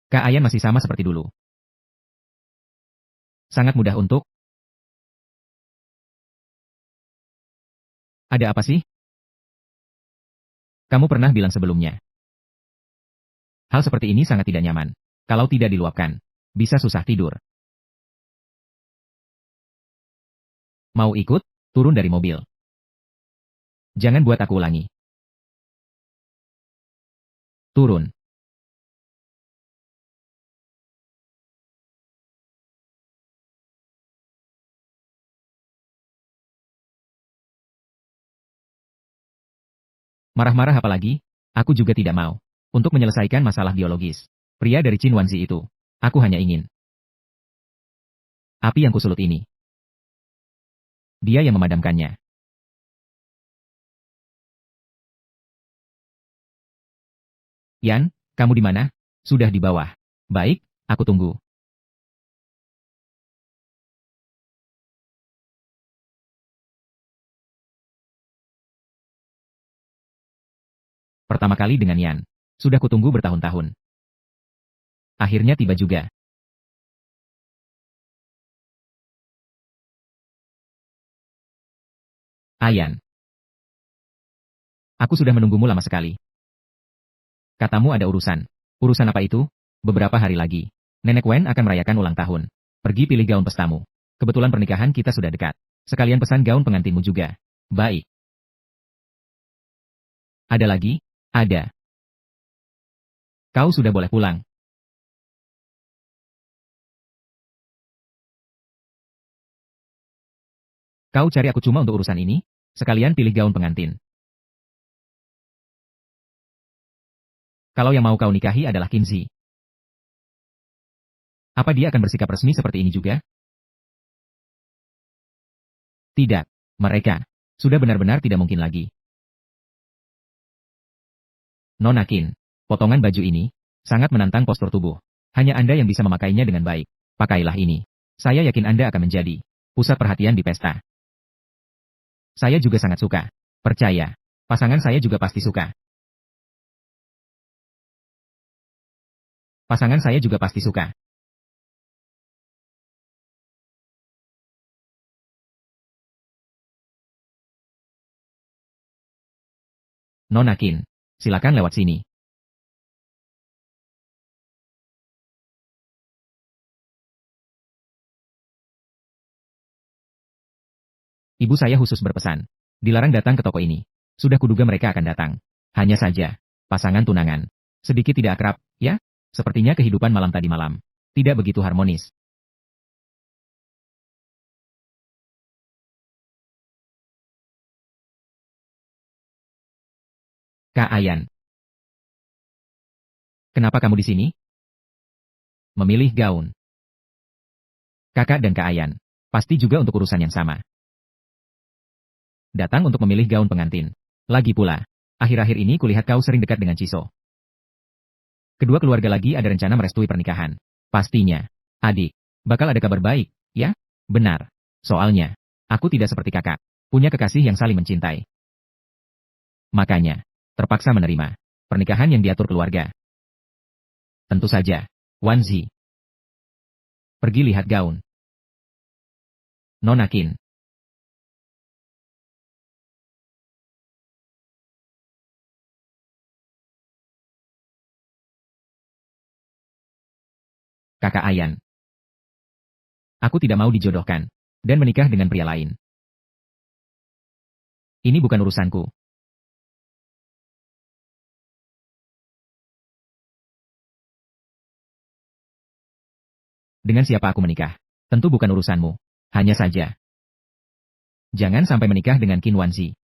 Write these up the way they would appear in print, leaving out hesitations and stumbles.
Kak Ayan masih sama seperti dulu. Sangat mudah untuk. Ada apa sih? Kamu pernah bilang sebelumnya. Hal seperti ini sangat tidak nyaman. Kalau tidak diluapkan, bisa susah tidur. Mau ikut? Turun dari mobil. Jangan buat aku ulangi. Turun. Marah-marah apa lagi? Aku juga tidak mau. Untuk menyelesaikan masalah biologis. Pria dari Qinwanzi itu. Aku hanya ingin. Api yang kusulut ini. Dia yang memadamkannya. Yan, kamu di mana? Sudah di bawah. Baik, aku tunggu. Pertama kali dengan Yan. Sudah kutunggu bertahun-tahun. Akhirnya tiba juga. Ayan. Aku sudah menunggumu lama sekali. Katamu ada urusan. Urusan apa itu? Beberapa hari lagi. Nenek Wen akan merayakan ulang tahun. Pergi pilih gaun pestamu. Kebetulan pernikahan kita sudah dekat. Sekalian pesan gaun pengantinmu juga. Baik. Ada lagi? Ada. Kau sudah boleh pulang. Kau cari aku cuma untuk urusan ini? Sekalian pilih gaun pengantin. Kalau yang mau kau nikahi adalah Kinzi. Apa dia akan bersikap resmi seperti ini juga? Tidak. Mereka. Sudah benar-benar tidak mungkin lagi. Nona Qin. Potongan baju ini. Sangat menantang postur tubuh. Hanya Anda yang bisa memakainya dengan baik. Pakailah ini. Saya yakin Anda akan menjadi pusat perhatian di pesta. Saya juga sangat suka. Percaya. Pasangan saya juga pasti suka. Pasangan saya juga pasti suka. Nona Qin. Silakan lewat sini. Ibu saya khusus berpesan. Dilarang datang ke toko ini. Sudah kuduga mereka akan datang. Hanya saja. Pasangan tunangan. Sedikit tidak akrab, ya? Sepertinya kehidupan malam tadi malam. Tidak begitu harmonis. Kak Ayan. Kenapa kamu di sini? Memilih gaun. Kakak dan Kak Ayan. Pasti juga untuk urusan yang sama. Datang untuk memilih gaun pengantin. Lagi pula. Akhir-akhir ini kulihat kau sering dekat dengan Ciso. Kedua keluarga lagi ada rencana merestui pernikahan. Pastinya. Adik. Bakal ada kabar baik, ya? Benar. Soalnya. Aku tidak seperti kakak. Punya kekasih yang saling mencintai. Makanya. Terpaksa menerima. Pernikahan yang diatur keluarga. Tentu saja. Wanzi. Pergi lihat gaun. Nona Qin. Kakak Ayan. Aku tidak mau dijodohkan. Dan menikah dengan pria lain. Ini bukan urusanku. Dengan siapa aku menikah? Tentu bukan urusanmu. Hanya saja. Jangan sampai menikah dengan Qin Wanzi.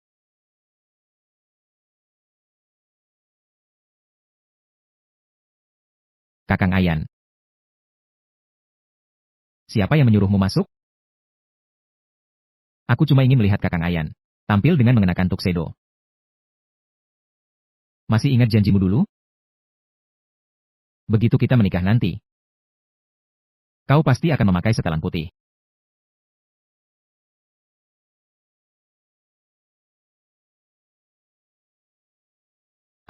Kakang Ayan. Siapa yang menyuruhmu masuk? Aku cuma ingin melihat Kakang Ayan. Tampil dengan mengenakan tuxedo. Masih ingat janjimu dulu? Begitu kita menikah nanti. Kau pasti akan memakai setelan putih.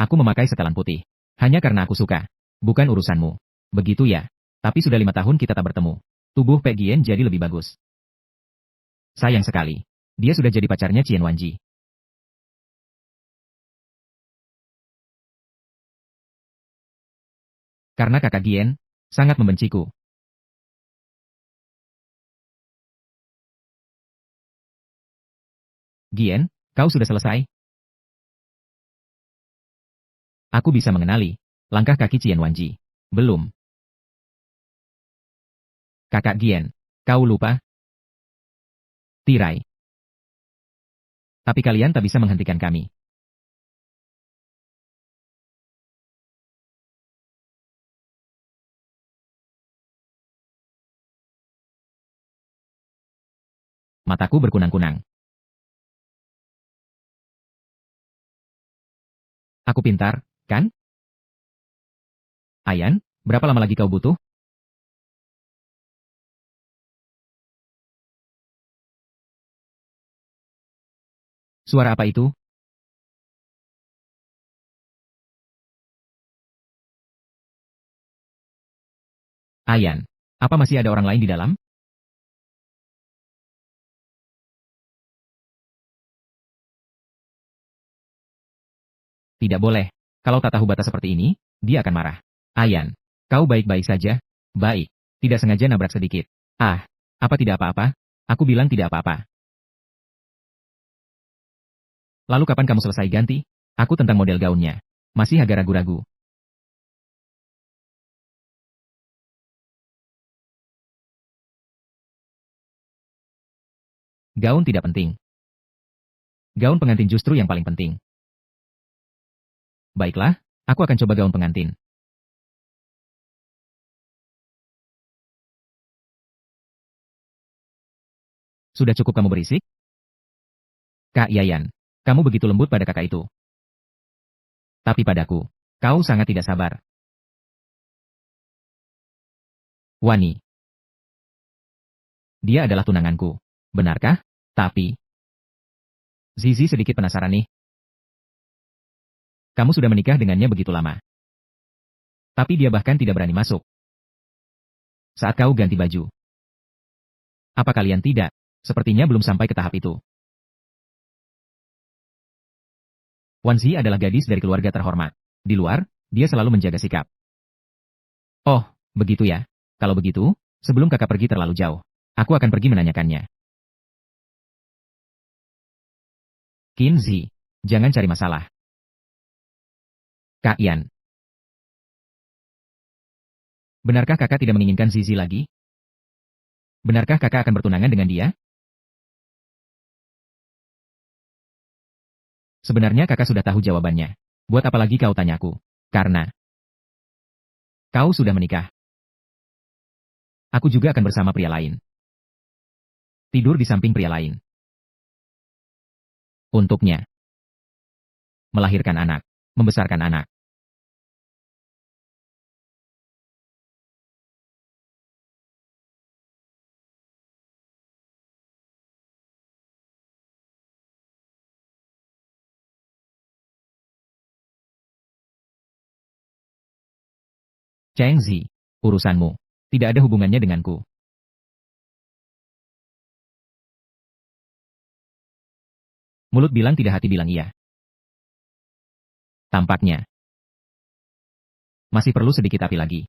Aku memakai setelan putih. Hanya karena aku suka. Bukan urusanmu. Begitu ya. Tapi sudah 5 tahun kita tak bertemu. Tubuh Pek Gien jadi lebih bagus. Sayang sekali. Dia sudah jadi pacarnya Qian Wanji. Karena kakak Gien sangat membenciku. Gien, kau sudah selesai? Aku bisa mengenali langkah kaki Qian Wanji. Belum. Kakak Gien, kau lupa? Tirai. Tapi kalian tak bisa menghentikan kami. Mataku berkunang-kunang. Aku pintar, kan? Ayan, berapa lama lagi kau butuh? Suara apa itu? Ayan, apa masih ada orang lain di dalam? Tidak boleh. Kalau tak tahu batas seperti ini, dia akan marah. Ayan, kau baik-baik saja? Baik. Tidak sengaja nabrak sedikit. Ah, apa tidak apa-apa? Aku bilang tidak apa-apa. Lalu kapan kamu selesai ganti? Aku tentang model gaunnya. Masih agak ragu-ragu. Gaun tidak penting. Gaun pengantin justru yang paling penting. Baiklah, aku akan coba gaun pengantin. Sudah cukup kamu berisik? Kak Yayan, kamu begitu lembut pada kakak itu. Tapi padaku, kau sangat tidak sabar. Wani, dia adalah tunanganku. Benarkah? Tapi, Zizi sedikit penasaran nih. Kamu sudah menikah dengannya begitu lama. Tapi dia bahkan tidak berani masuk. Saat kau ganti baju. Apa kalian tidak? Sepertinya belum sampai ke tahap itu. Wanzi adalah gadis dari keluarga terhormat. Di luar, dia selalu menjaga sikap. Oh, begitu ya. Kalau begitu, sebelum kakak pergi terlalu jauh, aku akan pergi menanyakannya. Kinzi, jangan cari masalah. Kak Yan, benarkah kakak tidak menginginkan Zizi lagi? Benarkah kakak akan bertunangan dengan dia? Sebenarnya kakak sudah tahu jawabannya. Buat apa lagi kau tanyaku? Karena kau sudah menikah. Aku juga akan bersama pria lain. Tidur di samping pria lain. Untuknya. Melahirkan anak. Membesarkan anak. Cheng Zi, urusanmu. Tidak ada hubungannya denganku. Mulut bilang tidak, hati bilang iya. Tampaknya. Masih perlu sedikit api lagi.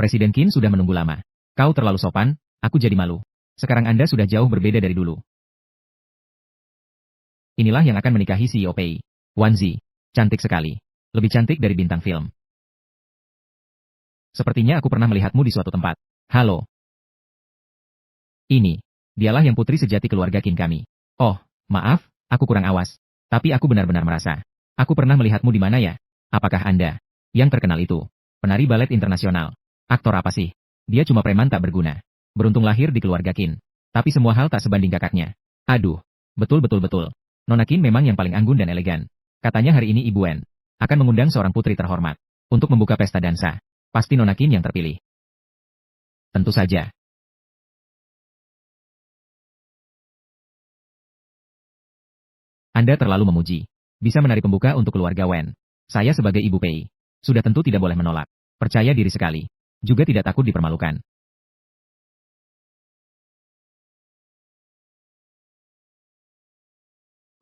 Presiden Qin sudah menunggu lama. Kau terlalu sopan, aku jadi malu. Sekarang Anda sudah jauh berbeda dari dulu. Inilah yang akan menikahi CEO Pei. Wanzi, cantik sekali. Lebih cantik dari bintang film. Sepertinya aku pernah melihatmu di suatu tempat. Halo. Ini, dialah yang putri sejati keluarga Qin kami. Oh, maaf, aku kurang awas. Tapi aku benar-benar merasa. Aku pernah melihatmu di mana ya? Apakah Anda, yang terkenal itu, penari balet internasional? Aktor apa sih? Dia cuma preman tak berguna. Beruntung lahir di keluarga Qin. Tapi semua hal tak sebanding kakaknya. Aduh, betul-betul-betul. Nona Qin memang yang paling anggun dan elegan. Katanya hari ini Ibu Wen akan mengundang seorang putri terhormat untuk membuka pesta dansa. Pasti Nona Qin yang terpilih. Tentu saja. Anda terlalu memuji. Bisa menari pembuka untuk keluarga Wen. Saya sebagai ibu Pei. Sudah tentu tidak boleh menolak. Percaya diri sekali. Juga tidak takut dipermalukan.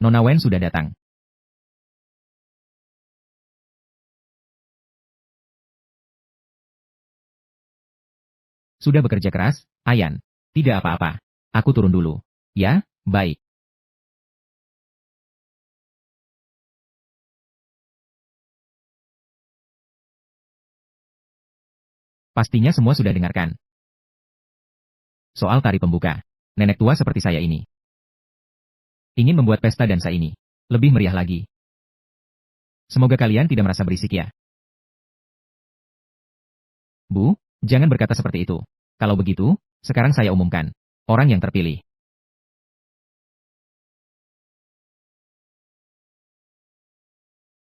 Nona Wen sudah datang. Sudah bekerja keras, Ayan. Tidak apa-apa. Aku turun dulu. Ya, baik. Pastinya semua sudah dengarkan. Soal tari pembuka. Nenek tua seperti saya ini. Ingin membuat pesta dansa ini. Lebih meriah lagi. Semoga kalian tidak merasa berisik ya. Bu, jangan berkata seperti itu. Kalau begitu, sekarang saya umumkan. Orang yang terpilih.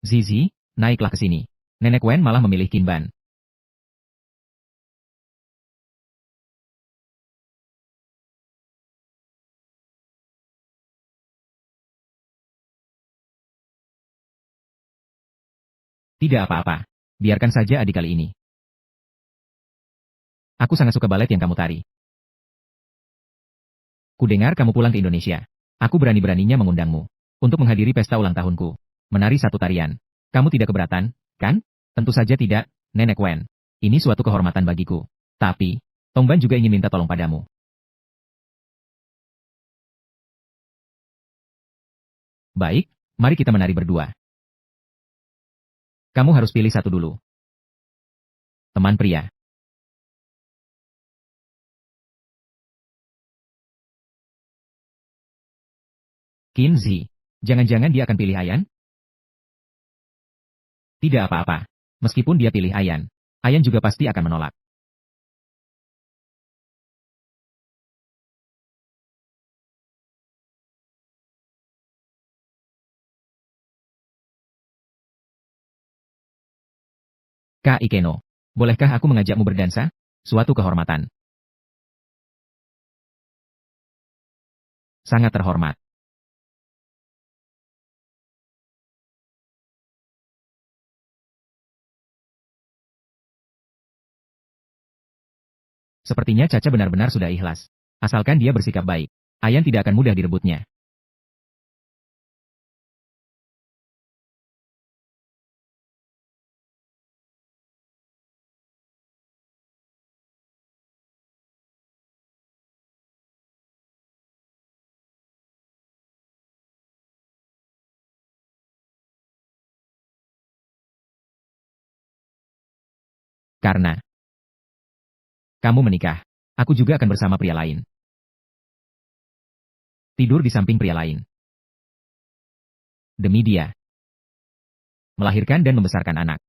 Zizi, naiklah ke sini. Nenek Wen malah memilih Kinban. Tidak apa-apa. Biarkan saja adik kali ini. Aku sangat suka balet yang kamu tari. Kudengar kamu pulang ke Indonesia. Aku berani-beraninya mengundangmu. Untuk menghadiri pesta ulang tahunku. Menari satu tarian. Kamu tidak keberatan, kan? Tentu saja tidak, Nenek Wen. Ini suatu kehormatan bagiku. Tapi, Tongban juga ingin minta tolong padamu. Baik, mari kita menari berdua. Kamu harus pilih satu dulu. Teman pria. Kinzi. Jangan-jangan dia akan pilih Ayan? Tidak apa-apa. Meskipun dia pilih Ayan, Ayan juga pasti akan menolak. Kak Ikeno, bolehkah aku mengajakmu berdansa? Suatu kehormatan. Sangat terhormat. Sepertinya Caca benar-benar sudah ikhlas. Asalkan dia bersikap baik, Ayan tidak akan mudah direbutnya. Karena kamu menikah, aku juga akan bersama pria lain. Tidur di samping pria lain. Demi dia. Melahirkan dan membesarkan anak.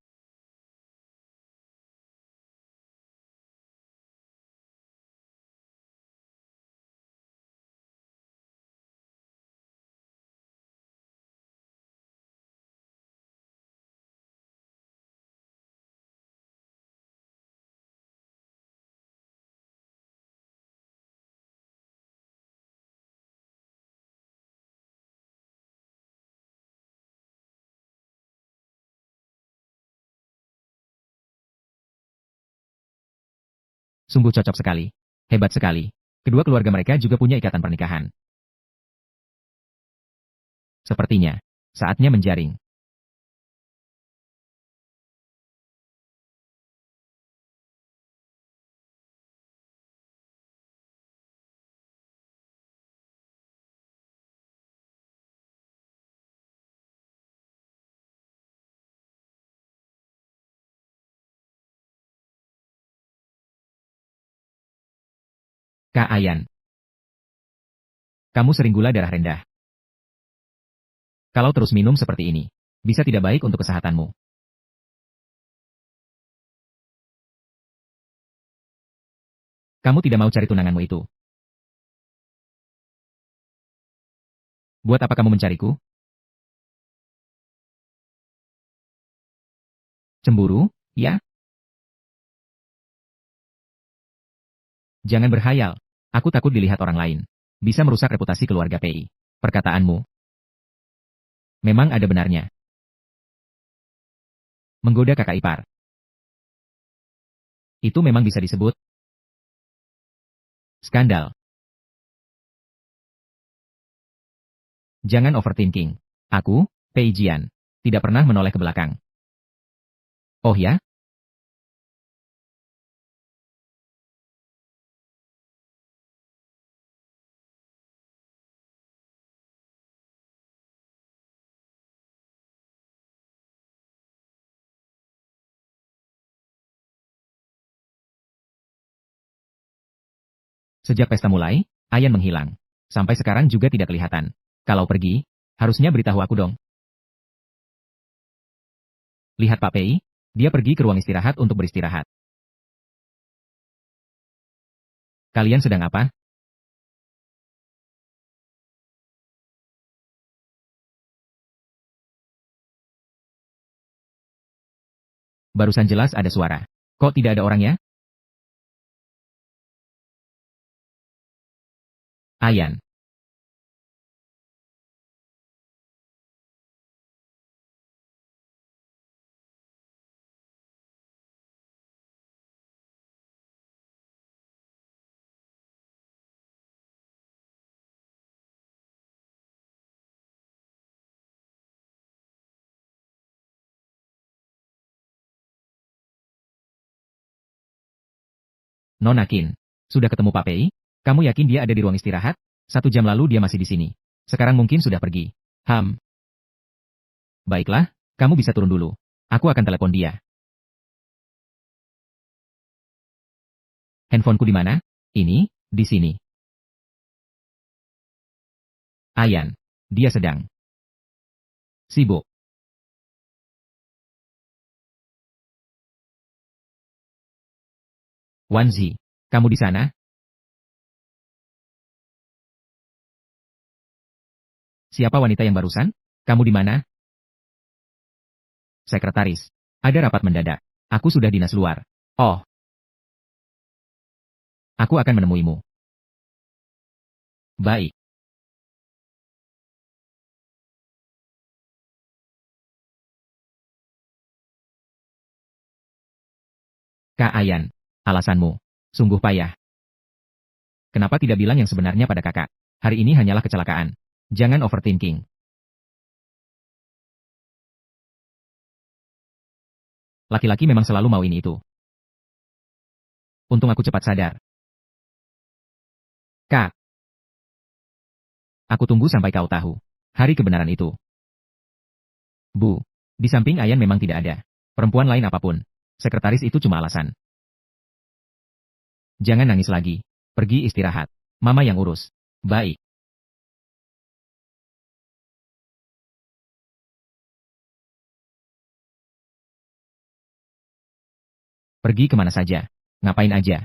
Sungguh cocok sekali. Hebat sekali. Kedua keluarga mereka juga punya ikatan pernikahan. Sepertinya, saatnya menjaring. Kak Ayan, kamu sering gula darah rendah. Kalau terus minum seperti ini, bisa tidak baik untuk kesehatanmu. Kamu tidak mau cari tunanganmu itu. Buat apa kamu mencariku? Cemburu, ya? Jangan berhayal. Aku takut dilihat orang lain. Bisa merusak reputasi keluarga Pei. Perkataanmu. Memang ada benarnya. Menggoda kakak ipar. Itu memang bisa disebut skandal. Jangan overthinking. Aku, Pei Jian, tidak pernah menoleh ke belakang. Oh ya? Sejak pesta mulai, Ayan menghilang. Sampai sekarang juga tidak kelihatan. Kalau pergi, harusnya beritahu aku dong. Lihat Pak Pei, dia pergi ke ruang istirahat untuk beristirahat. Kalian sedang apa? Barusan jelas ada suara. Kok tidak ada orangnya? Ayan. Nona Qin. Sudah ketemu Pak Pei? Kamu yakin dia ada di ruang istirahat? 1 jam lalu dia masih di sini. Sekarang mungkin sudah pergi. Baiklah, kamu bisa turun dulu. Aku akan telepon dia. Handphoneku di mana? Ini, di sini. Ayan. Dia sedang sibuk. Wanzi, kamu di sana? Siapa wanita yang barusan? Kamu di mana? Sekretaris. Ada rapat mendadak. Aku sudah dinas luar. Oh, aku akan menemuimu. Baik. Kak Ayan. Alasanmu. Sungguh payah. Kenapa tidak bilang yang sebenarnya pada kakak? Hari ini hanyalah kecelakaan. Jangan overthinking. Laki-laki memang selalu mau ini itu. Untung aku cepat sadar. Kak, aku tunggu sampai kau tahu. Hari kebenaran itu. Bu, di samping Ayan memang tidak ada. Perempuan lain apapun. Sekretaris itu cuma alasan. Jangan nangis lagi. Pergi istirahat. Mama yang urus. Baik. Pergi kemana saja. Ngapain aja.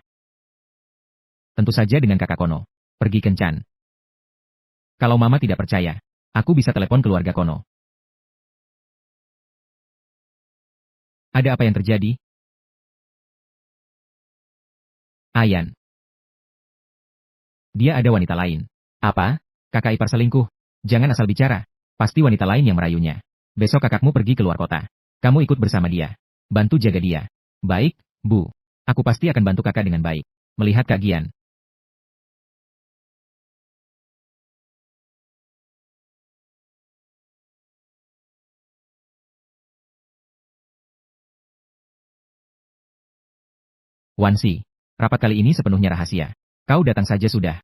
Tentu saja dengan kakak Kono. Pergi kencan. Kalau mama tidak percaya, aku bisa telepon keluarga Kono. Ada apa yang terjadi? Ayan. Dia ada wanita lain. Apa? Kakak ipar selingkuh? Jangan asal bicara. Pasti wanita lain yang merayunya. Besok kakakmu pergi keluar kota. Kamu ikut bersama dia. Bantu jaga dia. Baik, Bu. Aku pasti akan bantu kakak dengan baik. Melihat Kak Gian. Wansi. Rapat kali ini sepenuhnya rahasia. Kau datang saja sudah.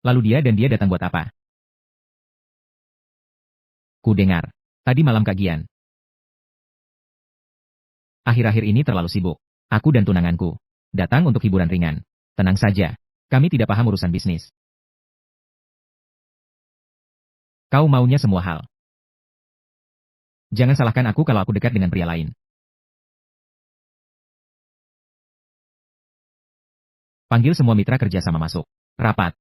Lalu dia datang buat apa? Ku dengar. Tadi malam Kak Gian. Akhir-akhir ini terlalu sibuk. Aku dan tunanganku. Datang untuk hiburan ringan. Tenang saja. Kami tidak paham urusan bisnis. Kau maunya semua hal. Jangan salahkan aku kalau aku dekat dengan pria lain. Panggil semua mitra kerja sama masuk. Rapat.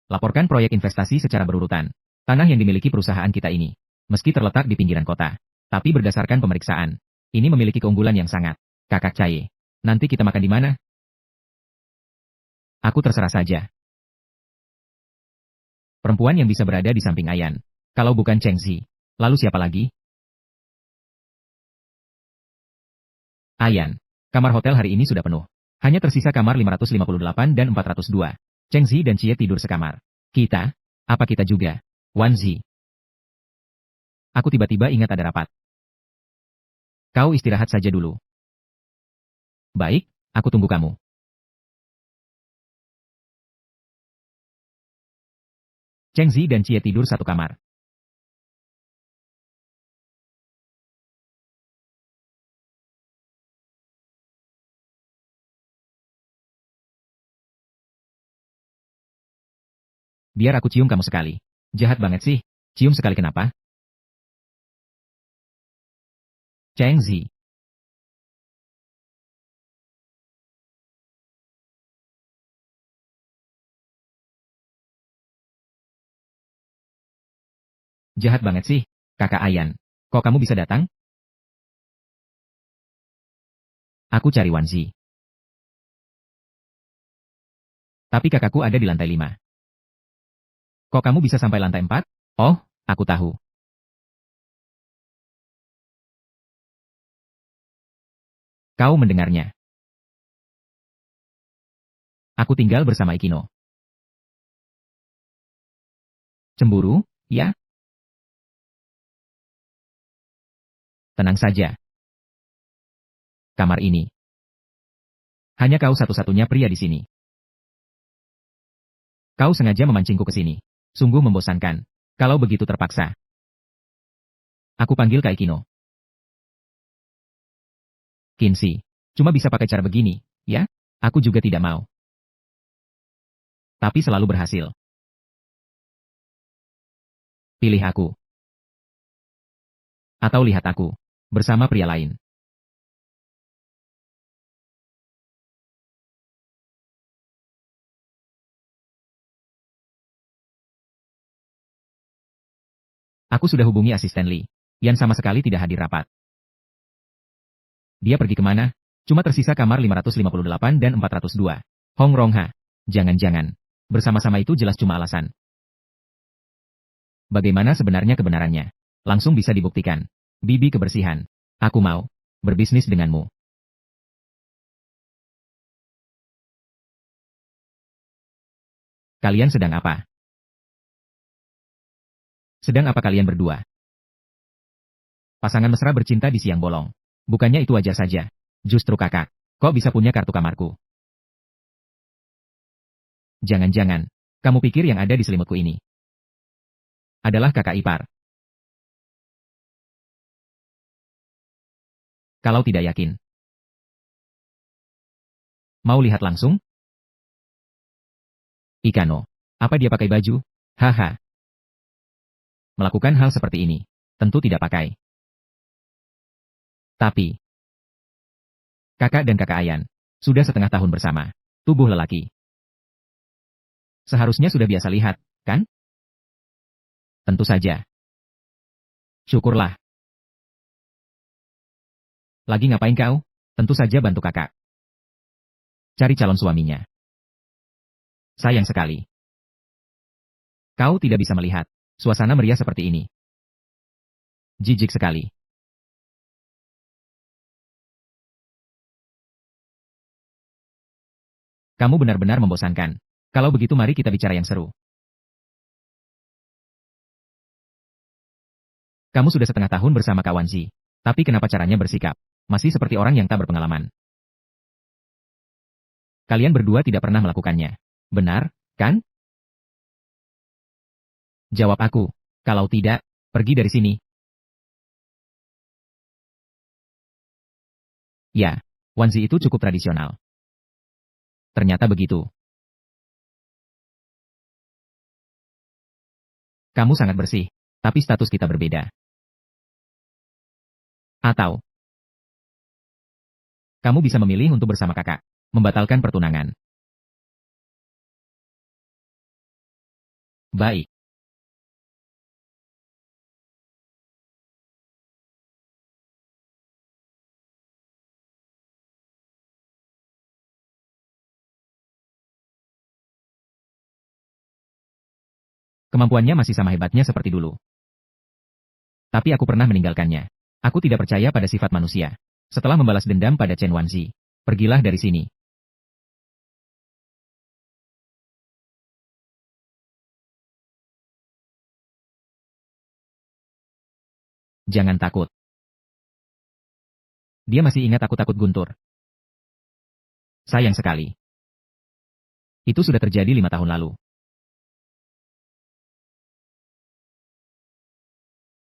Laporkan proyek investasi secara berurutan. Tanah yang dimiliki perusahaan kita ini. Meski terletak di pinggiran kota. Tapi berdasarkan pemeriksaan. Ini memiliki keunggulan yang sangat. Kakak Caye. Nanti kita makan di mana? Aku terserah saja. Perempuan yang bisa berada di samping Ayan. Kalau bukan Cheng Zi, lalu siapa lagi? Ayan. Kamar hotel hari ini sudah penuh. Hanya tersisa kamar 558 dan 402. Cheng Zi dan Cie tidur sekamar. Kita? Apa kita juga? Wan Zi. Aku tiba-tiba ingat ada rapat. Kau istirahat saja dulu. Baik, aku tunggu kamu. Cheng Zi dan Cie tidur satu kamar. Biar aku cium kamu sekali. Jahat banget sih. Cium sekali kenapa? Cheng Zi. Jahat banget sih, kakak Ayan. Kok kamu bisa datang? Aku cari Wan Zi. Tapi kakakku ada di lantai 5. Kok kamu bisa sampai lantai 4? Oh, aku tahu. Kau mendengarnya. Aku tinggal bersama Ikino. Cemburu, ya? Tenang saja. Kamar ini. Hanya kau satu-satunya pria di sini. Kau sengaja memancingku ke sini. Sungguh membosankan. Kalau begitu terpaksa. Aku panggil Kak Ikino. Kinsey. Cuma bisa pakai cara begini, ya? Aku juga tidak mau. Tapi selalu berhasil. Pilih aku. Atau lihat aku. Bersama pria lain. Aku sudah hubungi asisten Lee. Yan sama sekali tidak hadir rapat. Dia pergi kemana? Cuma tersisa kamar 558 dan 402. Hong Rongha. Jangan-jangan. Bersama-sama itu jelas cuma alasan. Bagaimana sebenarnya kebenarannya? Langsung bisa dibuktikan. Bibi kebersihan. Aku mau berbisnis denganmu. Kalian sedang apa? Sedang apa kalian berdua? Pasangan mesra bercinta di siang bolong. Bukannya itu wajar saja. Justru kakak, kok bisa punya kartu kamarku? Jangan-jangan, kamu pikir yang ada di selimutku ini adalah kakak ipar. Kalau tidak yakin, mau lihat langsung? Ikano. Apa dia pakai baju? Haha. Melakukan hal seperti ini. Tentu tidak pakai. Tapi, kakak dan kakak Ayan. Sudah setengah tahun bersama. Tubuh lelaki. Seharusnya sudah biasa lihat, kan? Tentu saja. Syukurlah. Lagi ngapain kau? Tentu saja bantu kakak. Cari calon suaminya. Sayang sekali. Kau tidak bisa melihat. Suasana meriah seperti ini. Jijik sekali. Kamu benar-benar membosankan. Kalau begitu mari kita bicara yang seru. Kamu sudah setengah tahun bersama kawan Zi. Tapi kenapa caranya bersikap? Masih seperti orang yang tak berpengalaman. Kalian berdua tidak pernah melakukannya. Benar, kan? Jawab aku. Kalau tidak, pergi dari sini. Ya, Wanzi itu cukup tradisional. Ternyata begitu. Kamu sangat bersih, tapi status kita berbeda. Atau, kamu bisa memilih untuk bersama kakak, membatalkan pertunangan. Baik, Kemampuannya masih sama hebatnya seperti dulu. Tapi aku pernah meninggalkannya. Aku tidak percaya pada sifat manusia. Setelah membalas dendam pada Chen Wanzi, pergilah dari sini. Jangan takut. Dia masih ingat aku takut guntur. Sayang sekali. Itu sudah terjadi 5 tahun lalu.